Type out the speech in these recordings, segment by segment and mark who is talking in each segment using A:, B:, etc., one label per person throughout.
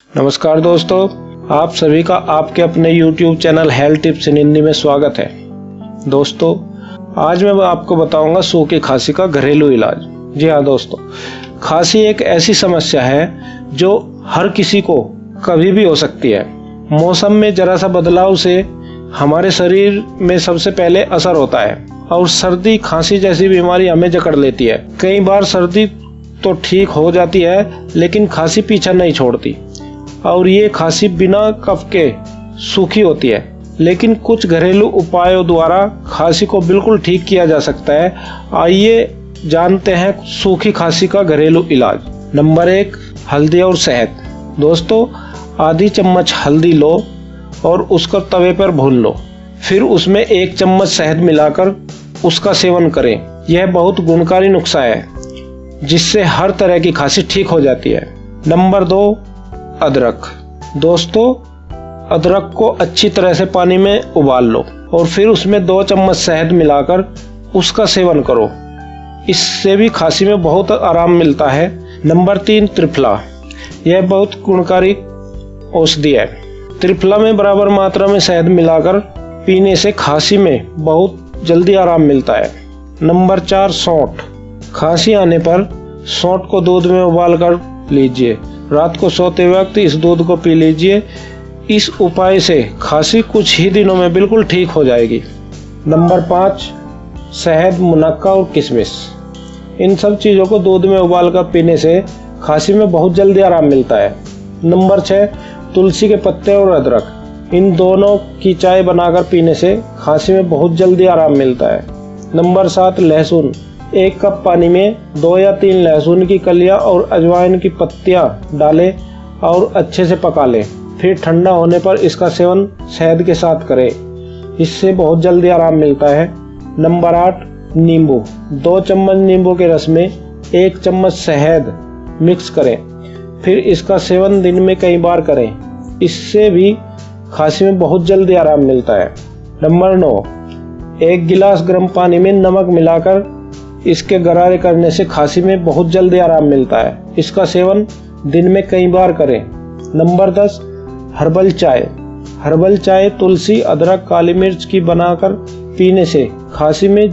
A: नमस्कार दोस्तों, आप सभी का आपके अपने YouTube चैनल हेल्थ टिप्स इन हिंदी में स्वागत है। दोस्तों, आज मैं आपको बताऊंगा सूखी खांसी का घरेलू इलाज। जी हाँ दोस्तों, खांसी एक ऐसी समस्या है जो हर किसी को कभी भी हो सकती है। मौसम में जरा सा बदलाव से हमारे शरीर में सबसे पहले असर होता है और सर्दी खांसी जैसी बीमारी हमें जकड़ लेती है। कई बार सर्दी तो ठीक हो जाती है लेकिन खांसी पीछा नहीं छोड़ती और ये खांसी बिना कफ के सूखी होती है। लेकिन कुछ घरेलू उपायों द्वारा खांसी को बिल्कुल ठीक किया जा सकता है। आइए जानते हैं सूखी खांसी का घरेलू इलाज। नंबर 1, हल्दी और शहद। दोस्तों, आधी चम्मच हल्दी लो और उसको तवे पर भून लो, फिर उसमें 1 चम्मच शहद मिलाकर उसका सेवन करें। यह बहुत गुणकारी नुस्खा है जिससे हर तरह की खांसी ठीक हो जाती है। नंबर 2, अदरक। दोस्तों, अदरक को अच्छी तरह से पानी में उबाल लो और फिर उसमें 2 चम्मच शहद मिलाकर उसका सेवन करो। इससे भी खांसी में बहुत आराम मिलता है। नंबर 3, त्रिफला। यह बहुत गुणकारी औषधि है। त्रिफला में बराबर मात्रा में शहद मिलाकर पीने से खांसी में बहुत जल्दी आराम मिलता है। नंबर 4, सौंठ। खांसी आने पर सौंठ को दूध में उबाल कर लीजिए। रात को सोते वक्त इस दूध को पी लीजिए। इस उपाय से खांसी कुछ ही दिनों में बिल्कुल ठीक हो जाएगी। नंबर 5, शहद, मुनक्का और किशमिश। इन सब चीज़ों को दूध में उबाल कर पीने से खांसी में बहुत जल्दी आराम मिलता है। नंबर 6, तुलसी के पत्ते और अदरक। इन दोनों की चाय बनाकर पीने से खांसी में बहुत जल्दी आराम मिलता है। नंबर 7, लहसुन। 1 कप पानी में 2 या 3 लहसुन की कलियां और अजवाइन की पत्तियां डालें और अच्छे से पका लें। फिर ठंडा होने पर इसका सेवन शहद के साथ करें। इससे बहुत जल्दी आराम मिलता है। नंबर 8, नींबू। 2 चम्मच नींबू के रस में 1 चम्मच शहद मिक्स करें। फिर इसका सेवन दिन में कई बार करें। इससे भी खांसी में बहुत जल्दी आराम मिलता है। नंबर 9, 1 गिलास गर्म पानी में नमक मिलाकर इसके गरारे करने से खांसी में बहुत जल्दी आराम मिलता है। इसका सेवन दिन में कई बार करें। नंबर 10, हर्बल चाय। हर्बल चाय तुलसी, अदरक, काली मिर्च की बनाकर पीने से खांसी में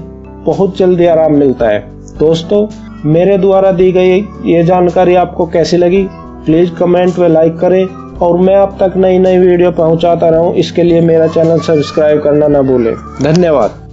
A: बहुत जल्दी आराम मिलता है। दोस्तों, मेरे द्वारा दी गई ये जानकारी आपको कैसी लगी, प्लीज कमेंट में लाइक करें और मैं आप तक नई वीडियो पहुंचाता रहूं, इसके लिए मेरा चैनल सब्सक्राइब करना ना भूलें। धन्यवाद।